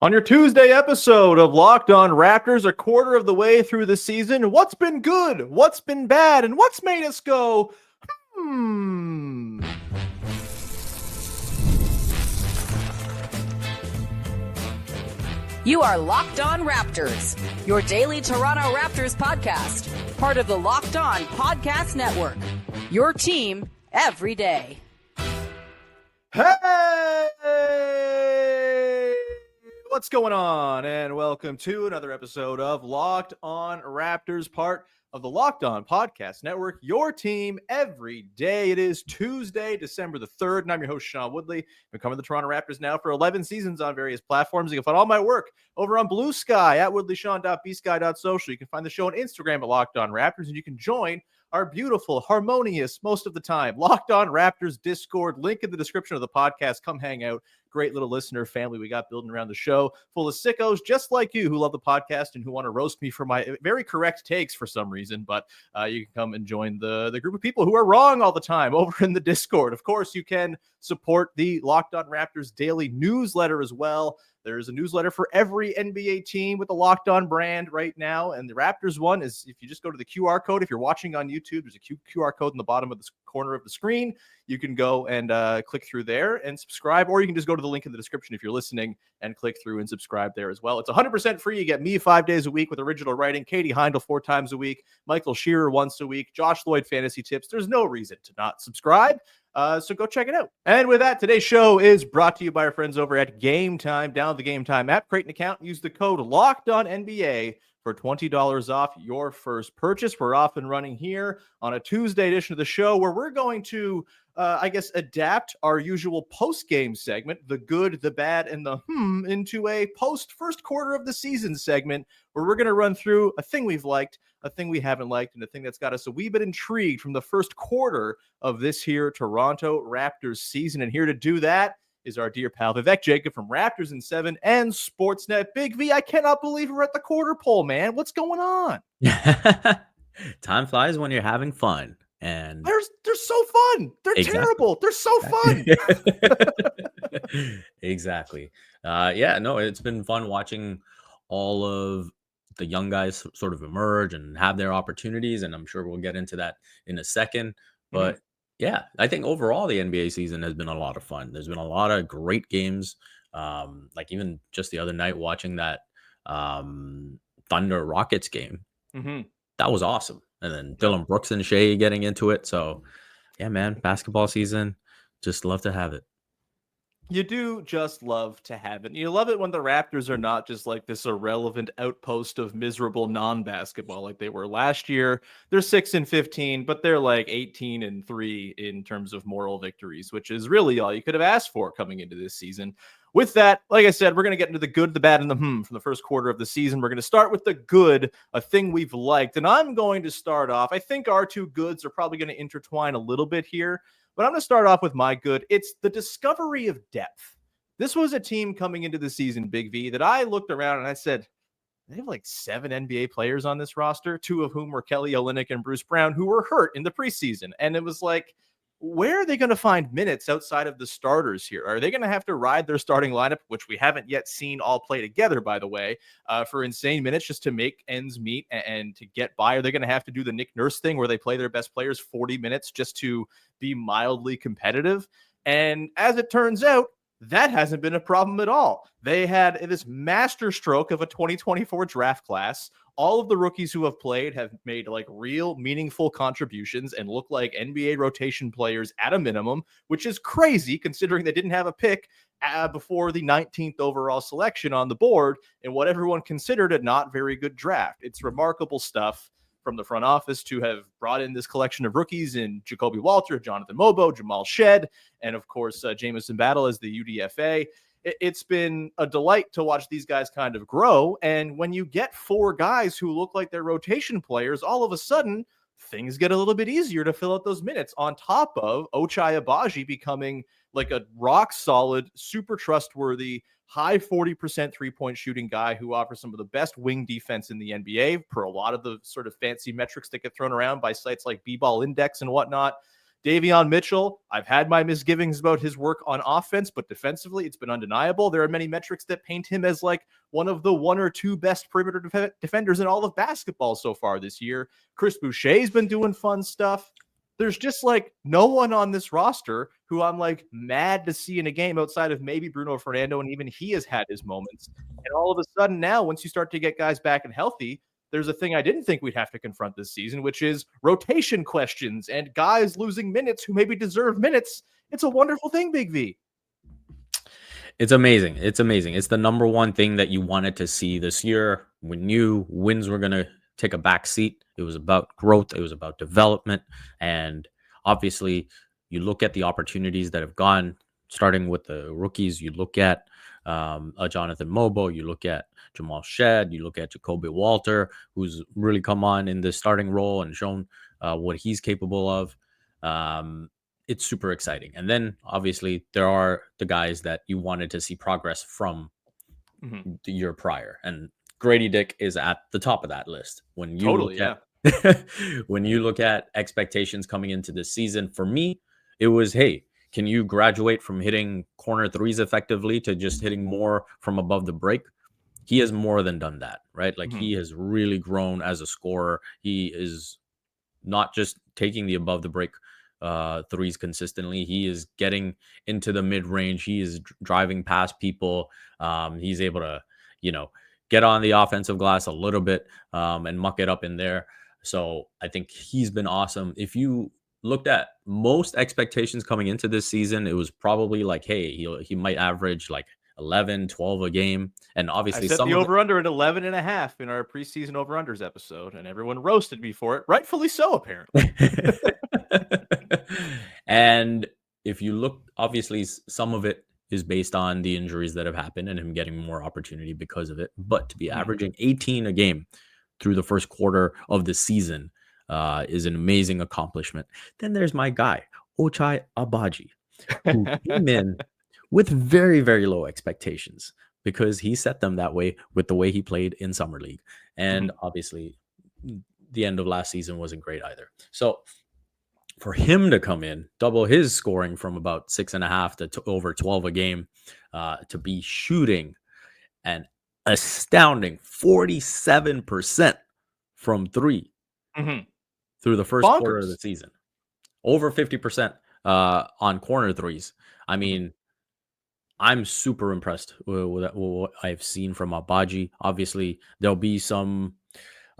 On your Tuesday episode of Locked On Raptors, a quarter of the way through the season, what's been good, what's been bad, and what's made us go, You are Locked On Raptors, your daily Toronto Raptors podcast, part of the Locked On Podcast Network. Your team every day. Hey! What's going on? And welcome to another episode of Locked On Raptors, part of the Locked On Podcast Network, your team every day. It is Tuesday, December the 3rd, and I'm your host, Sean Woodley. I've been covering the Toronto Raptors now for 11 seasons on various platforms. You can find all my work over on Blue Sky at woodleyshawn.bsky.social. You can find the show on Instagram at Locked On Raptors, and you can join our beautiful, harmonious, most of the time, Locked On Raptors Discord. Link in the description of the podcast. Come hang out. Great little listener family we got building around the show, full of sickos just like you who love the podcast and who want to roast me for my very correct takes for some reason. But you can come and join the group of people who are wrong all the time over in the Discord. Of course, you can support the Locked On Raptors daily newsletter as well. There's a newsletter for every NBA team with the Locked On brand right now. And the Raptors one is, if you just go to the QR code, if you're watching on YouTube, there's a QR code in the bottom of the corner of the screen. You can go and click through there and subscribe, or you can just go to the link in the description if you're listening and click through and subscribe there as well. It's 100% free. You get me 5 days a week with original writing, Katie Heindel 4 times a week, Michael Shearer once a week, Josh Lloyd fantasy tips. There's no reason to not subscribe. So go check it out. And with that, today's show is brought to you by our friends over at Game Time. Download the Game Time app, create an account, and use the code LOCKEDONNBA for $20 off your first purchase. We're off and running here on a Tuesday edition of the show where we're going to, adapt our usual post-game segment, the good, the bad, and the into a post-first quarter of the season segment where we're going to run through a thing we've liked, a thing we haven't liked, and a thing that's got us a wee bit intrigued from the first quarter of this here Toronto Raptors season. And here to do that is our dear pal Vivek Jacob from Raptors in 7 and Sportsnet. Big V, I cannot believe we're at the quarter pole, man. What's going on? Time flies when you're having fun. And they're so fun. They're terrible. They're so fun. Exactly. It's been fun watching all of the young guys sort of emerge and have their opportunities. And I'm sure we'll get into that in a second. But yeah, I think overall the NBA season has been a lot of fun. There's been a lot of great games. Like even just the other night watching that Thunder Rockets game. That was awesome. And then Dylan Brooks and Shea getting into it. So, yeah, man, basketball season, just love to have it. You do just love to have it. You love it when the Raptors are not just like this irrelevant outpost of miserable non-basketball like they were last year. They're 6-15, but they're like 18-3 in terms of moral victories, which is really all you could have asked for coming into this season. With that, like I said, we're going to get into the good, the bad, and the from the first quarter of the season. We're going to start with the good, a thing we've liked. And I'm going to start off. I think our two goods are probably going to intertwine a little bit here, but I'm going to start off with my good. It's the discovery of depth. This was a team coming into the season, Big V, that I looked around and I said, they have like 7 NBA players on this roster, 2 of whom were Kelly Olynyk and Bruce Brown, who were hurt in the preseason. And it was like, where are they going to find minutes outside of the starters here? Are they going to have to ride their starting lineup, which we haven't yet seen all play together, by the way, for insane minutes just to make ends meet and to get by? Are they going to have to do the Nick Nurse thing where they play their best players 40 minutes just to be mildly competitive? And as it turns out, that hasn't been a problem at all. They had this masterstroke of a 2024 draft class. All of the rookies who have played have made like real meaningful contributions and look like NBA rotation players at a minimum, which is crazy considering they didn't have a pick before the 19th overall selection on the board in what everyone considered a not very good draft. It's remarkable stuff from the front office to have brought in this collection of rookies in Jacoby Walter, Jonathan Mobo, Jamal Shed, and of course, Jamison Battle as the UDFA. It's been a delight to watch these guys kind of grow. And when you get 4 guys who look like they're rotation players, all of a sudden things get a little bit easier to fill out those minutes on top of Ochai Agbaji becoming like a rock solid, super trustworthy, high 40% three-point shooting guy who offers some of the best wing defense in the NBA per a lot of the sort of fancy metrics that get thrown around by sites like B-Ball Index and whatnot. Davion Mitchell, I've had my misgivings about his work on offense, but defensively, it's been undeniable. There are many metrics that paint him as like one of the one or two best perimeter defenders in all of basketball so far this year. Chris Boucher's been doing fun stuff. There's just like no one on this roster who I'm like mad to see in a game outside of maybe Bruno Fernando, and even he has had his moments. And all of a sudden now, once you start to get guys back and healthy, there's a thing I didn't think we'd have to confront this season, which is rotation questions and guys losing minutes who maybe deserve minutes. It's a wonderful thing, Big V. It's amazing. It's amazing. It's the number one thing that you wanted to see this year. We knew wins were going to take a back seat. It was about growth. It was about development. And obviously, you look at the opportunities that have gone, starting with the rookies. You look at Jonathan Mobo. You look at Jamal Shed. You look at Jacoby Walter, who's really come on in the starting role and shown what he's capable of. It's super exciting. And then obviously there are the guys that you wanted to see progress from the year prior. And Grady Dick is at the top of that list. When you look at when you look at expectations coming into this season, for me, it was, hey, can you graduate from hitting corner threes effectively to just hitting more from above the break? He has more than done that, right? Like he has really grown as a scorer. He is not just taking the above the break threes consistently. He is getting into the mid range. He is driving past people. He's able to, get on the offensive glass a little bit and muck it up in there. So I think he's been awesome. If you looked at most expectations coming into this season, it was probably like, hey, he might average like 11, 12 a game. And obviously I set the over-under at 11.5 in our preseason over-unders episode, and everyone roasted me for it. Rightfully so, apparently. And if you look, obviously some of it is based on the injuries that have happened and him getting more opportunity because of it. But to be averaging 18 a game through the first quarter of the season is an amazing accomplishment. Then there's my guy, Ochai Agbaji, who came in with very, very low expectations because he set them that way with the way he played in Summer League. And obviously the end of last season wasn't great either. So for him to come in, double his scoring from about 6.5 to over 12 a game, to be shooting an astounding 47% from three through the first quarter of the season, over 50% on corner threes. I mean, I'm super impressed with what I've seen from Agbaji. Obviously, there'll be some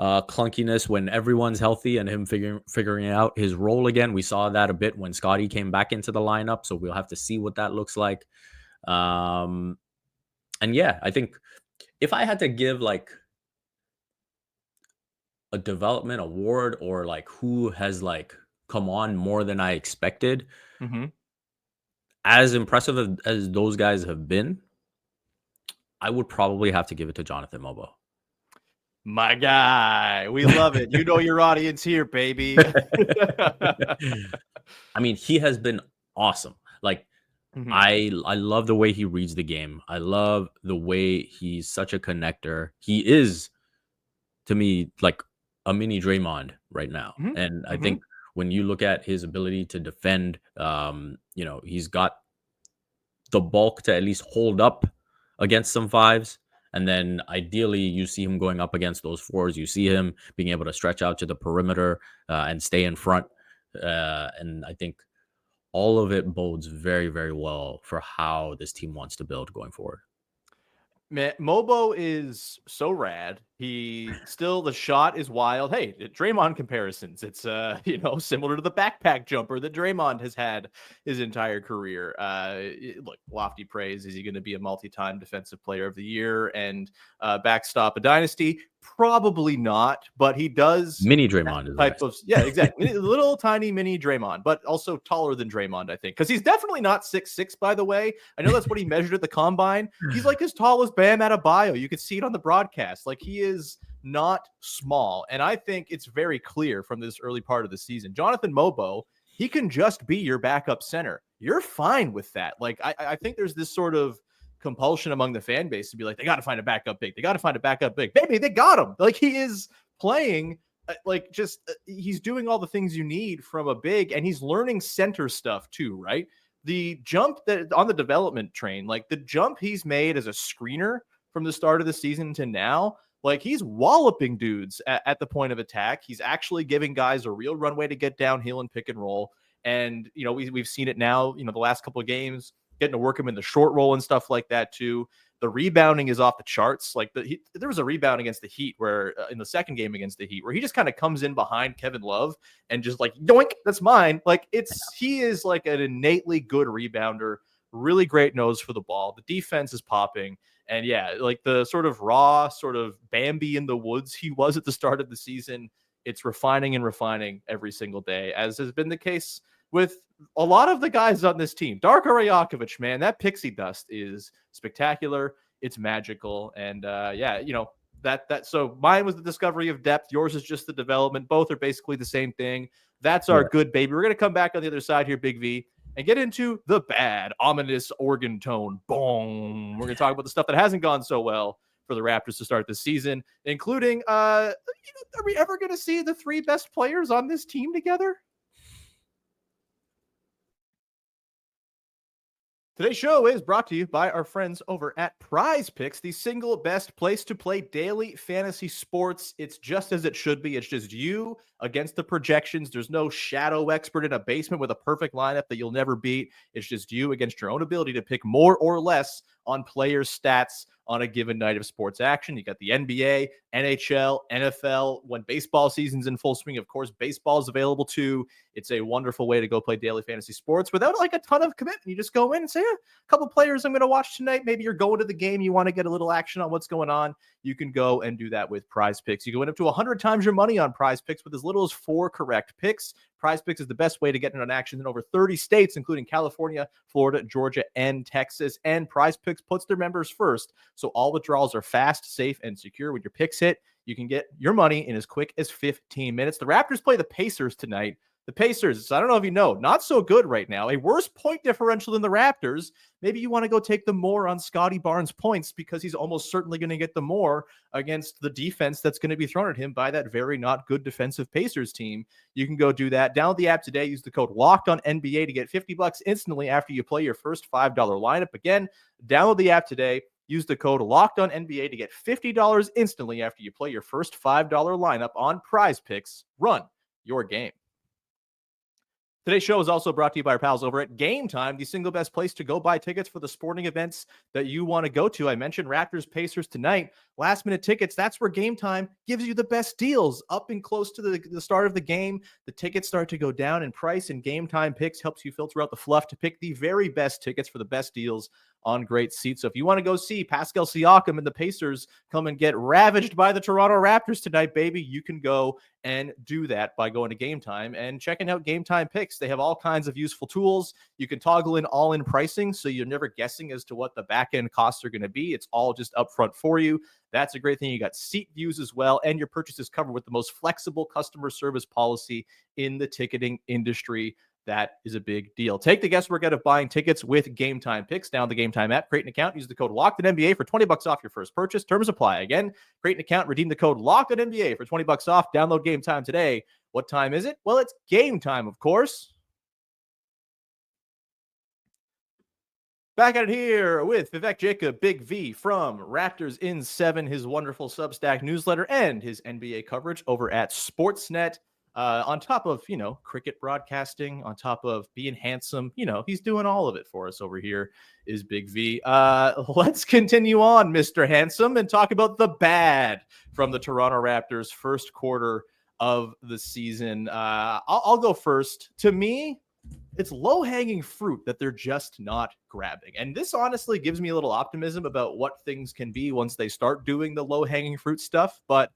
clunkiness when everyone's healthy and him figuring out his role again. We saw that a bit when Scottie came back into the lineup, so we'll have to see what that looks like. And yeah, I think if I had to give like a development award or like who has like come on more than I expected, as impressive as those guys have been, I would probably have to give it to Jonathan Mobo. My guy, we love it. You know your audience here, baby. I mean, he has been awesome. Like, I love the way he reads the game. I love the way he's such a connector. He is, to me, like a mini Draymond right now. And I think when you look at his ability to defend, he's got the bulk to at least hold up against some fives. And then ideally you see him going up against those fours. You see him being able to stretch out to the perimeter and stay in front. And I think all of it bodes very, very well for how this team wants to build going forward. Man, Mobo is so rad. The shot is wild. Hey, Draymond comparisons. It's similar to the backpack jumper that Draymond has had his entire career. Look, lofty praise. Is he going to be a multi-time defensive player of the year and backstop a dynasty? Probably not, but he does. Mini Draymond is type of exactly. Little tiny mini Draymond, but also taller than Draymond, I think, because he's definitely not 6'6", by the way. I know that's what he measured at the combine. He's like as tall as Bam Adebayo. You could see it on the broadcast. Like, he is not small, and I think it's very clear from this early part of the season. Jonathan Mobo, he can just be your backup center. You're fine with that. Like, I think there's this sort of compulsion among the fan base to be like, they got to find a backup big. They got to find a backup big. Baby, they got him. Like, he is playing like just he's doing all the things you need from a big, and he's learning center stuff too, right? The jump that on the development train, like the jump he's made as a screener from the start of the season to now, like he's walloping dudes at the point of attack. He's actually giving guys a real runway to get downhill and pick and roll. And we've seen it now, the last couple of games, getting to work him in the short roll and stuff like that too. The rebounding is off the charts. Like there was a rebound against the Heat where in the second game against the Heat where he just kind of comes in behind Kevin Love and just like, yoink, that's mine. Like he is like an innately good rebounder, really great nose for the ball. The defense is popping. And yeah, like the sort of raw, sort of Bambi in the woods he was at the start of the season, it's refining and refining every single day, as has been the case with a lot of the guys on this team. Darko Rajakovic, man, that pixie dust is spectacular. It's magical. And so mine was the discovery of depth. Yours is just the development. Both are basically the same thing. That's our good baby. We're going to come back on the other side here, Big V, and get into the bad, ominous organ tone. Boom. We're going to talk about the stuff that hasn't gone so well for the Raptors to start the season, including, are we ever going to see the three best players on this team together? Today's show is brought to you by our friends over at Prize Picks, the single best place to play daily fantasy sports. It's just as it should be. It's just you against the projections. There's no shadow expert in a basement with a perfect lineup that you'll never beat. It's just you against your own ability to pick more or less on players' stats on a given night of sports action. You got the NBA, NHL, NFL. When baseball season's in full swing, of course, baseball is available too. It's a wonderful way to go play daily fantasy sports without like a ton of commitment. You just go in and say, a couple players I'm going to watch tonight. Maybe you're going to the game. You want to get a little action on what's going on. You can go and do that with Prize Picks. You can win up to 100 times your money on Prize Picks with as little as 4 correct picks. Prize Picks is the best way to get in on action in over 30 states, including California, Florida, Georgia, and Texas. And Prize Picks puts their members first, so all withdrawals are fast, safe, and secure. When your picks hit, you can get your money in as quick as 15 minutes. The Raptors play the Pacers tonight. The Pacers, I don't know if you know, not so good right now. A worse point differential than the Raptors. Maybe you want to go take the more on Scottie Barnes points because he's almost certainly going to get the more against the defense that's going to be thrown at him by that very not good defensive Pacers team. You can go do that. Download the app today. Use the code LOCKEDONNBA to get $50 instantly after you play your first $5 lineup. Again, download the app today. Use the code LOCKEDONNBA to get $50 instantly after you play your first $5 lineup on Prize Picks. Run your game. Today's show is also brought to you by our pals over at Game Time, the single best place to go buy tickets for the sporting events that you want to go to. I mentioned Raptors Pacers tonight. Last minute tickets, that's where Game Time gives you the best deals. Up and close to the start of the game, the tickets start to go down in price, and Game Time Picks helps you filter out the fluff to pick the very best tickets for the best deals on great seats. So if you want to go see Pascal Siakam and the Pacers come and get ravaged by the Toronto Raptors tonight, baby, you can go and do that by going to Game Time and checking out Game Time Picks. They have all kinds of useful tools. You can toggle in all-in pricing, so you're never guessing as to what the back-end costs are going to be. It's all just upfront for you. That's a great thing. You got seat views as well, and your purchase is covered with the most flexible customer service policy in the ticketing industry. That is a big deal. Take the guesswork out of buying tickets with Game Time Picks. Download the Game Time app, create an account, use the code LOCKEDONNBA for $20 off your first purchase. Terms apply. Again, create an account, redeem the code LOCKEDONNBA for $20 off. Download Game Time today. What time is it? Well, it's game time, of course. Back at it here with Vivek Jacob, Big V from Raptors in 7, his wonderful Substack newsletter, and his NBA coverage over at Sportsnet. On top of, cricket broadcasting, on top of being handsome, he's doing all of it for us over here is Big V. Let's continue on, Mr. Handsome, and talk about the bad from the Toronto Raptors first quarter of the season. I'll go first. To me, it's low-hanging fruit that they're just not grabbing. And this honestly gives me a little optimism about what things can be once they start doing the low-hanging fruit stuff. But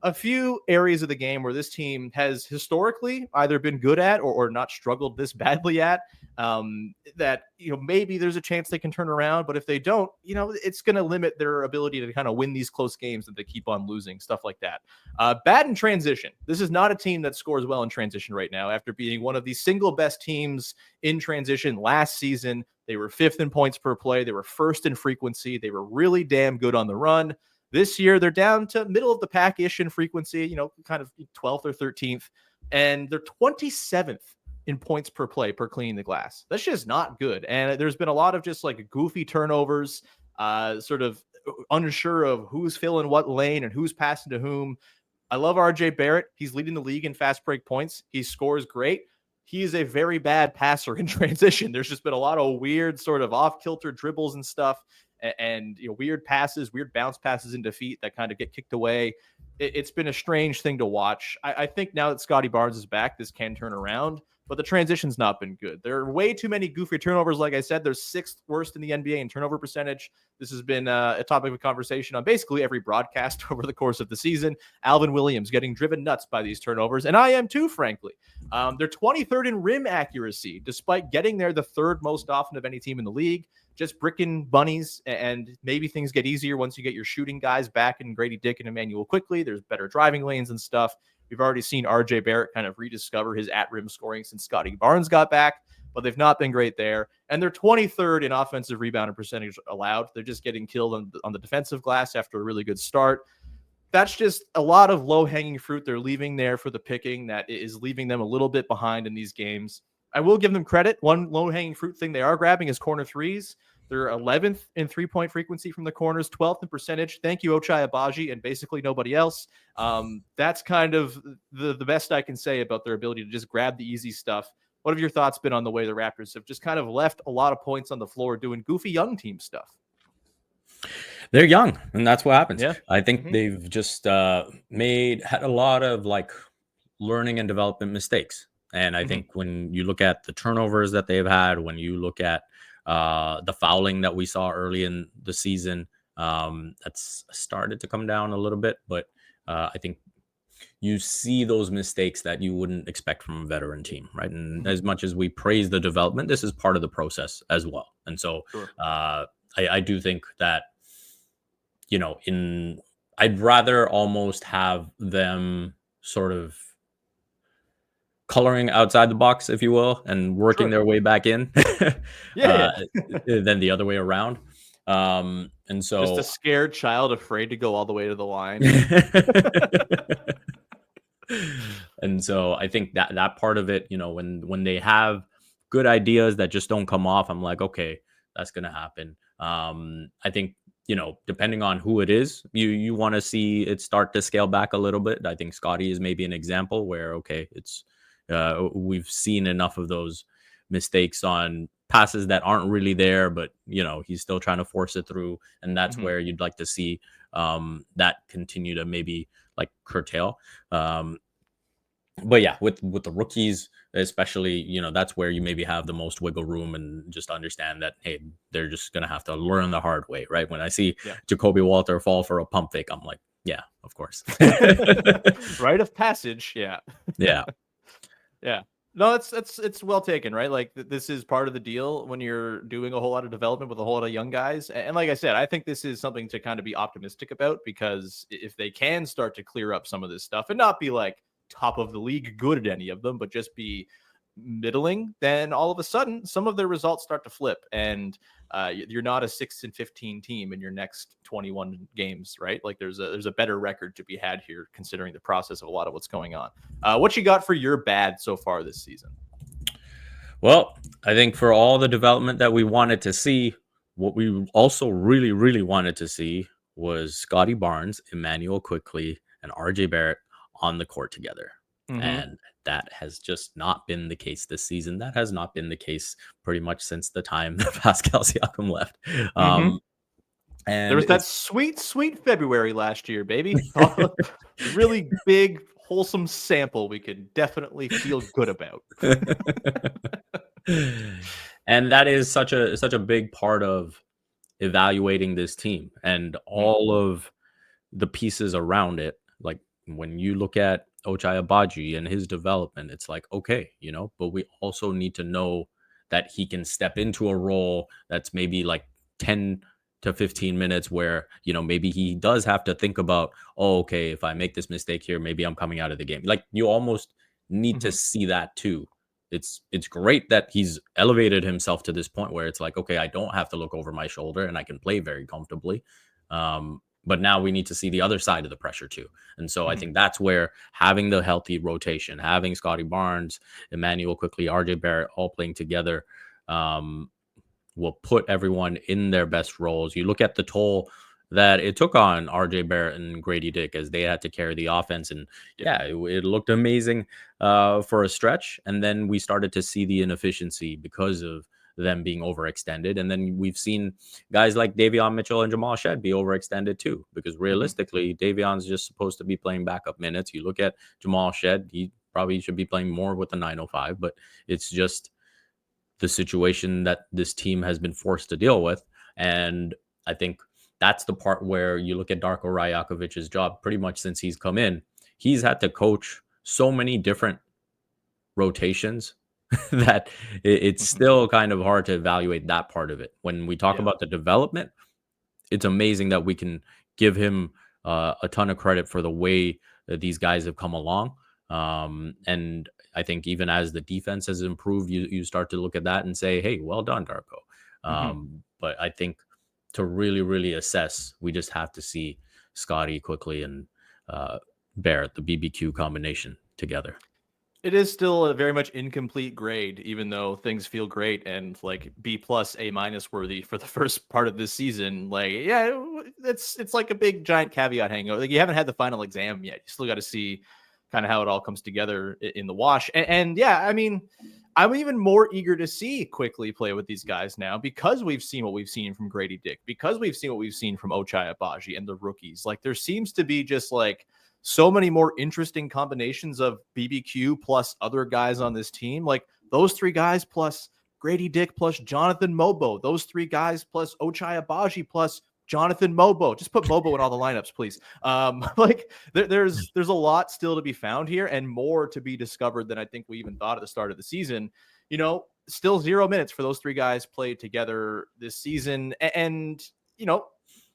a few areas of the game where this team has historically either been good at or not struggled this badly at, that, maybe there's a chance they can turn around. But if they don't, it's going to limit their ability to kind of win these close games that they keep on losing, stuff like that. Bad in transition. This is not a team that scores well in transition right now. After being one of the single best teams in transition last season, they were 5th in points per play. They were 1st in frequency. They were really damn good on the run. This year, they're down to middle of the pack-ish in frequency, kind of 12th or 13th, and they're 27th in points per play per cleaning the glass. That's just not good. And there's been a lot of just like goofy turnovers, sort of unsure of who's filling what lane and who's passing to whom. I love RJ Barrett. He's leading the league in fast break points. He scores great. He is a very bad passer in transition. There's just been a lot of weird sort of off-kilter dribbles and stuff, and weird passes, weird bounce passes into feet that kind of get kicked away. It's been a strange thing to watch. I think now that Scottie Barnes is back, this can turn around, but the transition's not been good. There are way too many goofy turnovers. Like I said, they're 6th worst in the NBA in turnover percentage. This has been a topic of conversation on basically every broadcast over the course of the season. Alvin Williams getting driven nuts by these turnovers, and I am too, frankly. They're 23rd in rim accuracy, despite getting there the 3rd most often of any team in the league. Just bricking bunnies, and maybe things get easier once you get your shooting guys back in Grady Dick and Immanuel Quickley. There's better driving lanes and stuff. We've already seen RJ Barrett kind of rediscover his at-rim scoring since Scottie Barnes got back, but they've not been great there. And they're 23rd in offensive rebound percentage allowed. They're just getting killed on the defensive glass after a really good start. That's just a lot of low-hanging fruit they're leaving there for the picking that is leaving them a little bit behind in these games. I will give them credit. One low-hanging fruit thing they are grabbing is corner threes. They're 11th in three-point frequency from the corners, 12th in percentage. Thank you, Ochai Agbaji, and basically nobody else. That's kind of the best I can say about their ability to just grab the easy stuff. What have your thoughts been on the way the Raptors have just kind of left a lot of points on the floor doing goofy young team stuff? They're young, and that's what happens. Yeah. I think they've just had a lot of like learning and development mistakes. And I think when you look at the turnovers that they've had, when you look at the fouling that we saw early in the season, that's started to come down a little bit. But I think you see those mistakes that you wouldn't expect from a veteran team, right? And as much as we praise the development, this is part of the process as well. And so I do think that, I'd rather almost have them sort of coloring outside the box, if you will, and working their way back in than the other way around. And so just a scared child afraid to go all the way to the line. And so I think that part of it, when they have good ideas that just don't come off, I'm like, okay, that's going to happen. I think, depending on who it is, you want to see it start to scale back a little bit. I think Scottie is maybe an example where, okay, it's we've seen enough of those mistakes on passes that aren't really there, but he's still trying to force it through, and that's where you'd like to see that continue to maybe like curtail. But yeah, with the rookies especially, that's where you maybe have the most wiggle room, and just understand that, hey, they're just gonna have to learn the hard way, right? When I see Jacoby Walter fall for a pump fake, I'm like, yeah, of course. Rite of passage. Yeah. No, it's well taken, right? Like this is part of the deal when you're doing a whole lot of development with a whole lot of young guys. And like I said, I think this is something to kind of be optimistic about, because if they can start to clear up some of this stuff and not be like top of the league good at any of them, but just be middling, then all of a sudden some of their results start to flip, and you're not a 6-15 team in your next 21 games, right? Like there's a better record to be had here, considering the process of a lot of what's going on. What you got for your bad so far this season? Well, I think for all the development that we wanted to see, what we also really, really wanted to see was Scottie Barnes, Immanuel Quickley, and RJ Barrett on the court together. And that has just not been the case this season. That has not been the case pretty much since the time that Pascal Siakam left. And there was that sweet February last year, baby. Really big, wholesome sample we could definitely feel good about. And that is such a big part of evaluating this team and all of the pieces around it. Like when you look at Ochai Agbaji and his development, it's like, okay, but we also need to know that he can step into a role that's maybe like 10 to 15 minutes where, maybe he does have to think about, oh, okay, if I make this mistake here, maybe I'm coming out of the game. Like you almost need to see that too. It's great that he's elevated himself to this point where it's like, okay, I don't have to look over my shoulder and I can play very comfortably. But now we need to see the other side of the pressure too. And so I Mhm. think that's where having the healthy rotation, having Scottie Barnes, Immanuel Quickley, RJ Barrett all playing together, um, will put everyone in their best roles. You look at the toll that it took on RJ Barrett and Grady Dick as they had to carry the offense. And Yeah. yeah, it looked amazing for a stretch. And then we started to see the inefficiency because of them being overextended. And then we've seen guys like Davion Mitchell and Jamal Shed be overextended too, because Mhm. realistically, Davion's just supposed to be playing backup minutes. You look at Jamal Shed, he probably should be playing more with the 905, but it's just the situation that this team has been forced to deal with. And I think that's the part where you look at Darko Rajakovic's job pretty much since he's come in. He's had to coach so many different rotations that it's Mhm. still kind of hard to evaluate that part of it. When we talk Yeah. about the development, it's amazing that we can give him a ton of credit for the way that these guys have come along. And I think even as the defense has improved, you start to look at that and say, "Hey, well done, Darko." Mhm. But I think to really assess, we just have to see Scotty Quickly and uh, Barrett, the BBQ combination together. It is still a very much incomplete grade, even though things feel great and like B plus A minus worthy for the first part of this season. Like, yeah, it's like a big giant caveat hangover. Like you haven't had the final exam yet. You still got to see kind of how it all comes together in the wash. And yeah, I mean, I'm even more eager to see Quickly play with these guys now because we've seen what we've seen from Grady Dick, because we've seen what we've seen from Ochai Abaji and the rookies. Like there seems to be just like so many more interesting combinations of BBQ plus other guys on this team. Like those three guys plus Grady Dick plus Jonathan Mobo. Those three guys plus Ochai Abaji plus Jonathan Mobo. Just put Mobo in all the lineups, please. Like there's a lot still to be found here and more to be discovered than I think we even thought at the start of the season. You know, still 0 minutes for those three guys played together this season. And you know,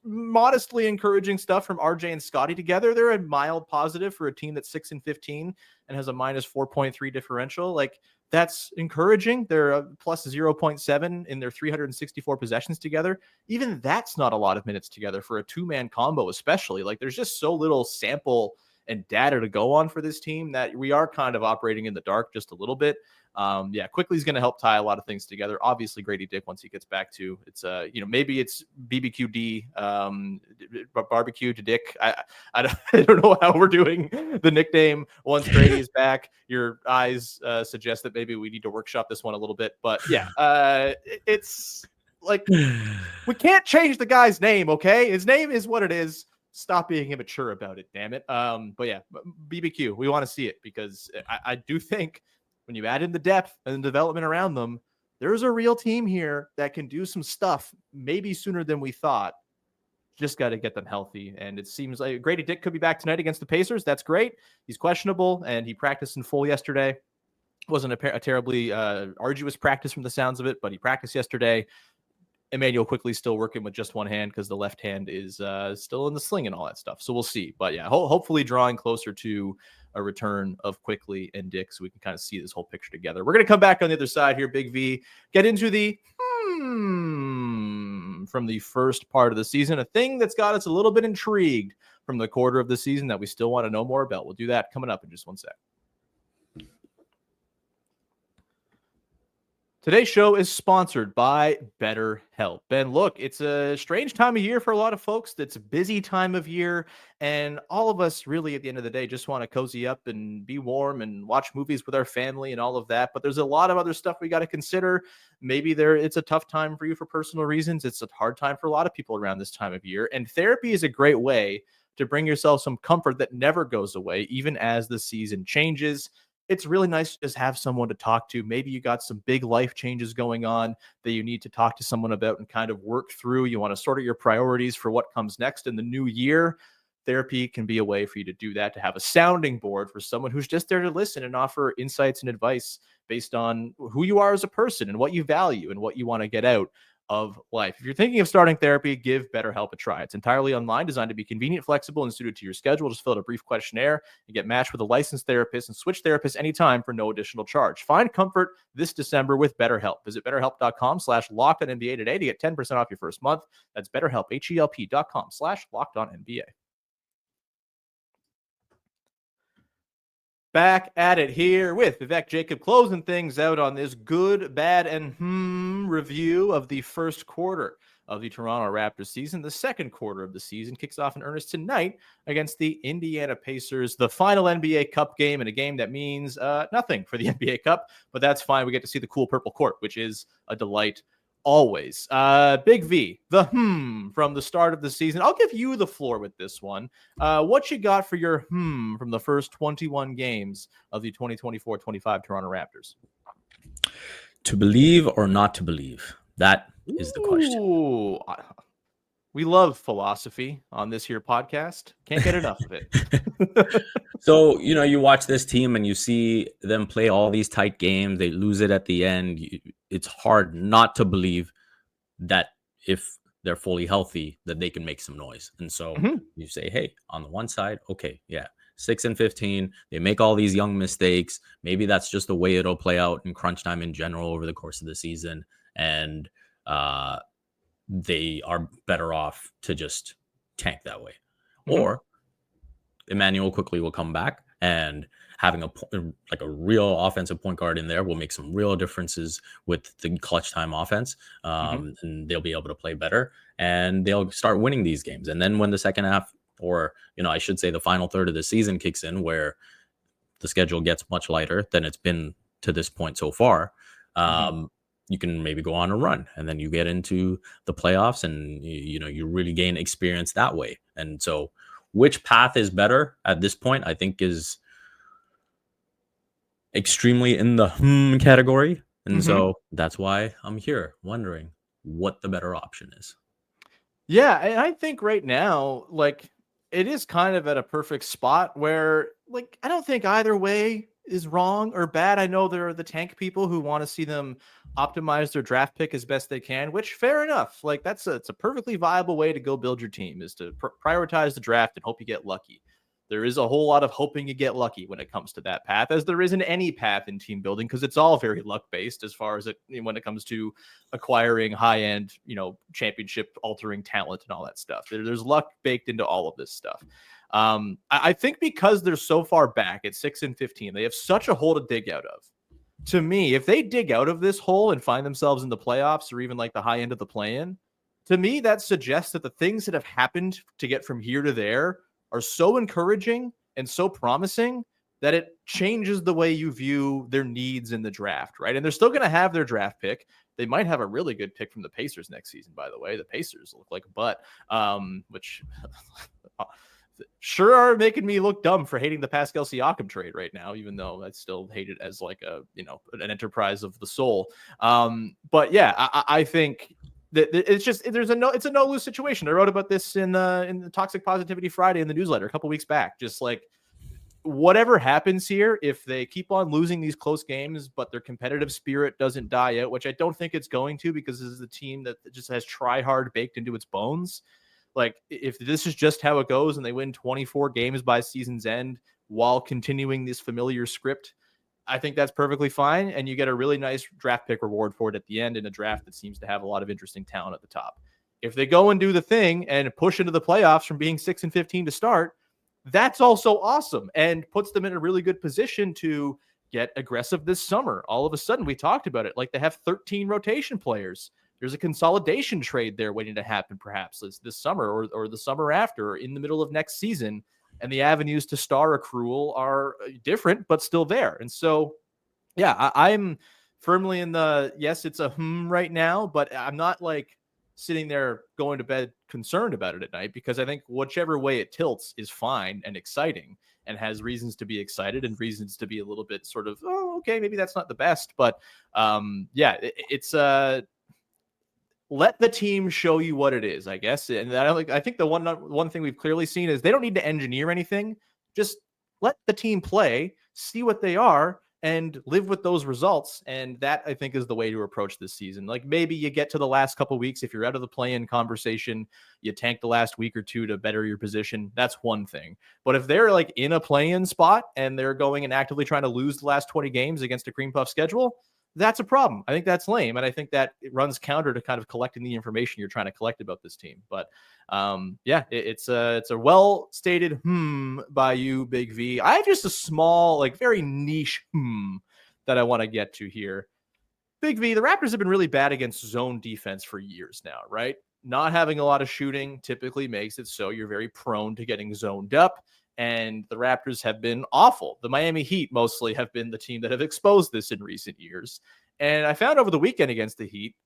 modestly encouraging stuff from RJ and Scotty together. They're a mild positive for a team that's 6-15 and has a minus 4.3 differential. Like that's encouraging. They're a plus 0.7 in their 364 possessions together. Even that's not a lot of minutes together for a two-man combo, especially. Like there's just so little sample and data to go on for this team that we are kind of operating in the dark just a little bit. Yeah, Quickly is going to help tie a lot of things together. Obviously, Grady Dick once he gets back to it's maybe it's BBQD barbecue to Dick. I don't know how we're doing the nickname once Grady is back. Your eyes suggest that maybe we need to workshop this one a little bit, but yeah, it's like we can't change the guy's name. Okay, his name is what it is. Stop being immature about it, damn it. But yeah, BBQ, we want to see it because I do think when you add in the depth and the development around them, there's a real team here that can do some stuff maybe sooner than we thought. Just got to get them healthy. And it seems like Grady Dick could be back tonight against the Pacers. That's great. He's questionable and he practiced in full yesterday. Wasn't a terribly arduous practice from the sounds of it, but he practiced yesterday. Immanuel Quickly still working with just one hand because the left hand is still in the sling and all that stuff. So we'll see. But yeah, hopefully drawing closer to a return of Quickly and Dick so we can kind of see this whole picture together. We're going to come back on the other side here, Big V, get into the from the first part of the season, a thing that's got us a little bit intrigued from the quarter of the season that we still want to know more about. We'll do that coming up in just one sec. Today's show is sponsored by BetterHelp. And look, it's a strange time of year for a lot of folks. It's a busy time of year. And all of us really, at the end of the day, just want to cozy up and be warm and watch movies with our family and all of that. But there's a lot of other stuff we got to consider. Maybe it's a tough time for you for personal reasons. It's a hard time for a lot of people around this time of year. And therapy is a great way to bring yourself some comfort that never goes away, even as the season changes. It's really nice to just have someone to talk to. Maybe you got some big life changes going on that you need to talk to someone about and kind of work through. You want to sort out your priorities for what comes next in the new year. Therapy can be a way for you to do that, to have a sounding board for someone who's just there to listen and offer insights and advice based on who you are as a person and what you value and what you want to get out. of life. If you're thinking of starting therapy, give BetterHelp a try. It's entirely online, designed to be convenient, flexible, and suited to your schedule. Just fill out a brief questionnaire and get matched with a licensed therapist and switch therapists anytime for no additional charge. Find comfort this December with BetterHelp. Visit BetterHelp.com/LockedOnNBA today to get 10% off your first month. That's BetterHelp, HELP.com/LockedOnNBA. Back at it here with Vivek Jacob, closing things out on this good, bad, and review of the first quarter of the Toronto Raptors season. The second quarter of the season kicks off in earnest tonight against the Indiana Pacers, the final NBA Cup game, and a game that means nothing for the NBA Cup, but that's fine. We get to see the cool purple court, which is a delight always. Big V, the from the start of the season. I'll give you the floor with this one. What you got for your from the first 21 games of the 2024-25 Toronto Raptors? To believe or not to believe? That is the question. Ooh, we love philosophy on this here podcast. Can't get enough of it. So, you watch this team and you see them play all these tight games. They lose it at the end. It's hard not to believe that if they're fully healthy, that they can make some noise. And so you say, hey, on the one side, okay, yeah, 6-15. They make all these young mistakes. Maybe that's just the way it'll play out in crunch time in general over the course of the season. And they are better off to just tank that way. Or Immanuel Quickley will come back, and having a real offensive point guard in there will make some real differences with the clutch time offense. And they'll be able to play better, and they'll start winning these games. And then when the second half, or I should say the final third of the season kicks in, where the schedule gets much lighter than it's been to this point so far, you can maybe go on a run, and then you get into the playoffs, and you really gain experience that way. And so which path is better at this point, I think, is extremely in the category. And so that's why I'm here wondering what the better option is. Yeah, and I think right now, it is kind of at a perfect spot where, I don't think either way is wrong or bad. I know there are the tank people who want to see them optimize their draft pick as best they can, which fair enough. It's a perfectly viable way to go build your team, is to prioritize the draft and hope you get lucky. There is a whole lot of hoping you get lucky when it comes to that path, as there isn't any path in team building, because it's all very luck based as far as when it comes to acquiring high end, championship altering talent and all that stuff. There's luck baked into all of this stuff. I think because they're so far back at 6-15, they have such a hole to dig out of. To me, if they dig out of this hole and find themselves in the playoffs, or even the high end of the play-in, to me, that suggests that the things that have happened to get from here to there are so encouraging and so promising that it changes the way you view their needs in the draft, right? And they're still going to have their draft pick. They might have a really good pick from the Pacers next season, by the way. The Pacers look like a butt, which sure are making me look dumb for hating the Pascal Siakam trade right now, even though I still hate it as an enterprise of the soul. But yeah, I think that it's a no lose situation. I wrote about this in the Toxic Positivity Friday in the newsletter a couple weeks back. Just whatever happens here, if they keep on losing these close games, but their competitive spirit doesn't die out, which I don't think it's going to, because this is a team that just has try hard baked into its bones. If this is just how it goes and they win 24 games by season's end while continuing this familiar script, I think that's perfectly fine. And you get a really nice draft pick reward for it at the end in a draft that seems to have a lot of interesting talent at the top. If they go and do the thing and push into the playoffs from being 6-15 to start, that's also awesome and puts them in a really good position to get aggressive this summer. All of a sudden, we talked about it. They have 13 rotation players. There's a consolidation trade there waiting to happen, perhaps this summer or the summer after, or in the middle of next season. And the avenues to star accrual are different, but still there. And so, yeah, I'm firmly in the, yes, it's a right now, but I'm not sitting there going to bed concerned about it at night, because I think whichever way it tilts is fine and exciting and has reasons to be excited and reasons to be a little bit sort of, oh, okay, maybe that's not the best. But it's let the team show you what it is, I guess. And I think the one thing we've clearly seen is they don't need to engineer anything. Just let the team play, see what they are, and live with those results. And that, I think, is the way to approach this season. Like, maybe you get to the last couple weeks, if you're out of the play-in conversation, you tank the last week or two to better your position. That's one thing. But if they're like in a play-in spot and they're going and actively trying to lose the last 20 games against a cream puff schedule, that's a problem. I think that's lame. And I think that it runs counter to kind of collecting the information you're trying to collect about this team. But it's a well stated by you, Big V. I have just a small, like very niche that I want to get to here. Big V, the Raptors have been really bad against zone defense for years now, right? Not having a lot of shooting typically makes it so you're very prone to getting zoned up. And the Raptors have been awful. The Miami Heat mostly have been the team that have exposed this in recent years. And I found over the weekend against the Heat,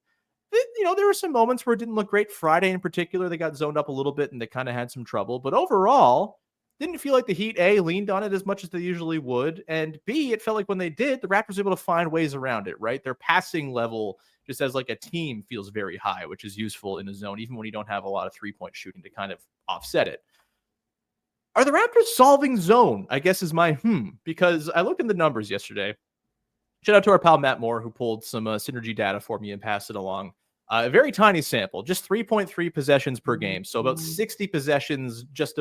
there were some moments where it didn't look great. Friday in particular, they got zoned up a little bit and they kind of had some trouble. But overall, didn't feel like the Heat, A, leaned on it as much as they usually would. And B, it felt like when they did, the Raptors were able to find ways around it, right? Their passing level, just as like a team, feels very high, which is useful in a zone, even when you don't have a lot of three-point shooting to kind of offset it. Are the Raptors solving zone, I guess is my because I looked in the numbers yesterday. Shout out to our pal Matt Moore, who pulled some synergy data for me and passed it along. A very tiny sample, just 3.3 possessions per game. So about 60 possessions, just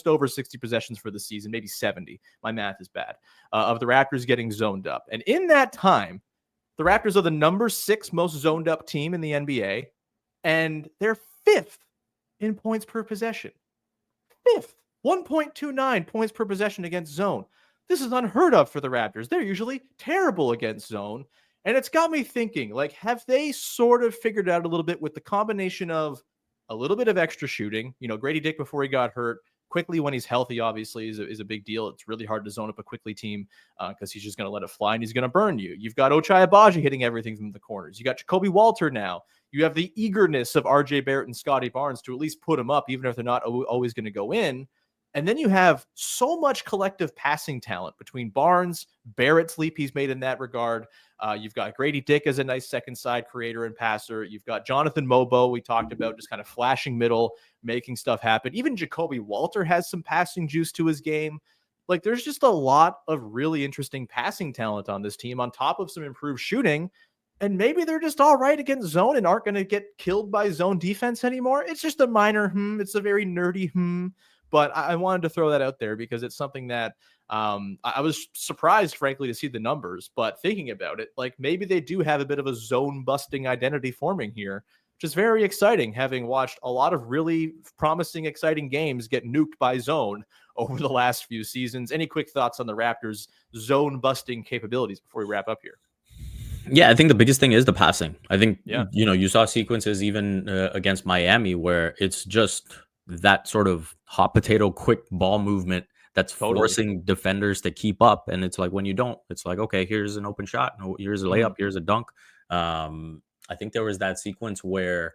over 60 possessions for the season, maybe 70. My math is bad. Of the Raptors getting zoned up. And in that time, the Raptors are the number 6 most zoned up team in the NBA. And they're 5th in points per possession. 5th. 1.29 points per possession against zone. This is unheard of for the Raptors. They're usually terrible against zone. And it's got me thinking, like, have they sort of figured out a little bit with the combination of a little bit of extra shooting? Grady Dick before he got hurt. Quickley when he's healthy, obviously, is a big deal. It's really hard to zone up a Quickley team because he's just going to let it fly and he's going to burn you. You've got Ochai Agbaji hitting everything from the corners. You got Jacoby Walter now. You have the eagerness of RJ Barrett and Scottie Barnes to at least put them up, even if they're not always going to go in. And then you have so much collective passing talent between Barnes, Barrett's leap he's made in that regard. You've got Grady Dick as a nice second side creator and passer. You've got Jonathan Mobo, we talked about, just kind of flashing middle, making stuff happen. Even Jacoby Walter has some passing juice to his game. Like, there's just a lot of really interesting passing talent on this team on top of some improved shooting. And maybe they're just all right against zone and aren't going to get killed by zone defense anymore. It's just a minor It's a very nerdy But I wanted to throw that out there because it's something that I was surprised, frankly, to see the numbers. But thinking about it, like, maybe they do have a bit of a zone-busting identity forming here, which is very exciting, having watched a lot of really promising, exciting games get nuked by zone over the last few seasons. Any quick thoughts on the Raptors' zone-busting capabilities before we wrap up here? Yeah, I think the biggest thing is the passing. I think, you saw sequences even against Miami where it's just that sort of hot potato quick ball movement that's forcing defenders to keep up. And it's like, when you don't, it's like, okay, here's an open shot. No, here's a layup. Here's a dunk. I think there was that sequence where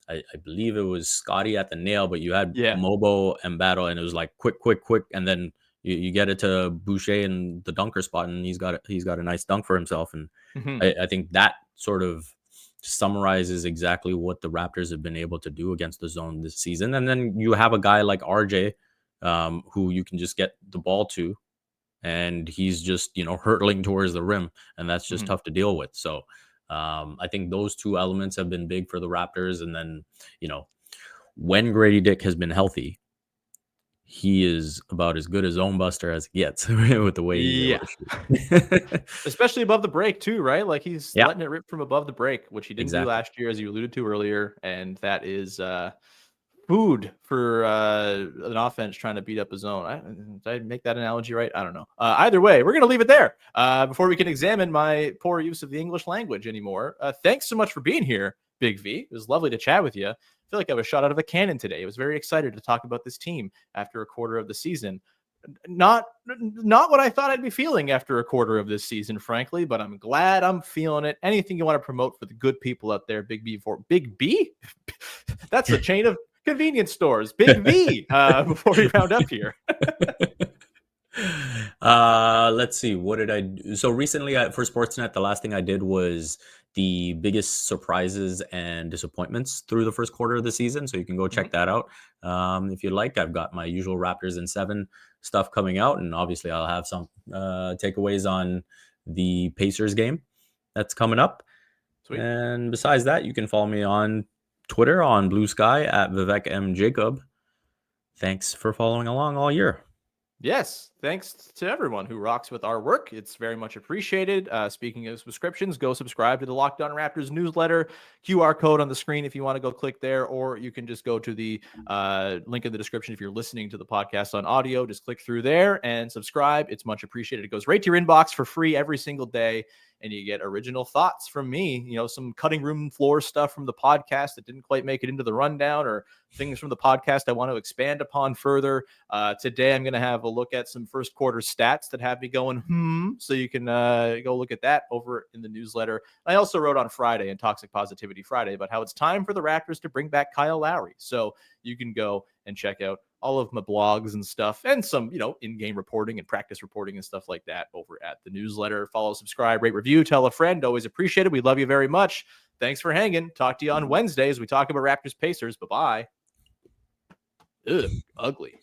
I believe it was Scottie at the nail, but you had Mobo and Battle, and it was like quick. And then you get it to Boucher in the dunker spot, and he's got a nice dunk for himself. And I think that sort of summarizes exactly what the Raptors have been able to do against the zone this season. And then you have a guy like RJ, who you can just get the ball to, and he's just, hurtling towards the rim, and that's just tough to deal with. So I think those two elements have been big for the Raptors. And then, when Grady Dick has been healthy, he is about as good a zone buster as it gets with the way he especially above the break too, right? Like, he's letting it rip from above the break, which he didn't do last year, as you alluded to earlier. And that is food for an offense trying to beat up a zone. Did I make that analogy right? I don't know. Either way, we're going to leave it there before we can examine my poor use of the English language anymore. Thanks so much for being here, Big V. It was lovely to chat with you. I feel like I was shot out of a cannon today. I was very excited to talk about this team after a quarter of the season. Not what I thought I'd be feeling after a quarter of this season, frankly, but I'm glad I'm feeling it. Anything you want to promote for the good people out there, Big B? Big B? That's a chain of convenience stores. Big V, before we round up here. Let's see. What did I do? So recently for Sportsnet, the last thing I did was the biggest surprises and disappointments through the first quarter of the season. So you can go check that out. If you like, I've got my usual Raptors in 7 stuff coming out, and obviously I'll have some takeaways on the Pacers game that's coming up. Sweet. And besides that, you can follow me on Twitter on Blue Sky at Vivek M. Jacob. Thanks for following along all year. Yes, thanks to everyone who rocks with our work. It's very much appreciated. Speaking of subscriptions, go subscribe to the Locked On Raptors newsletter. QR code on the screen if you want to go click there, or you can just go to the link in the description if you're listening to the podcast on audio. Just click through there and subscribe. It's much appreciated. It goes right to your inbox for free every single day. And you get original thoughts from me, some cutting room floor stuff from the podcast that didn't quite make it into the rundown, or things from the podcast I want to expand upon further. Today, I'm going to have a look at some first quarter stats that have me going, so you can go look at that over in the newsletter. I also wrote on Friday in Toxic Positivity Friday about how it's time for the Raptors to bring back Kyle Lowry. So you can go and check out all of my blogs and stuff, and some, in-game reporting and practice reporting and stuff like that over at the newsletter. Follow, subscribe, rate, review, tell a friend. Always appreciate it. We love you very much. Thanks for hanging. Talk to you on Wednesday as we talk about Raptors Pacers. Bye-bye. Ugh, ugly.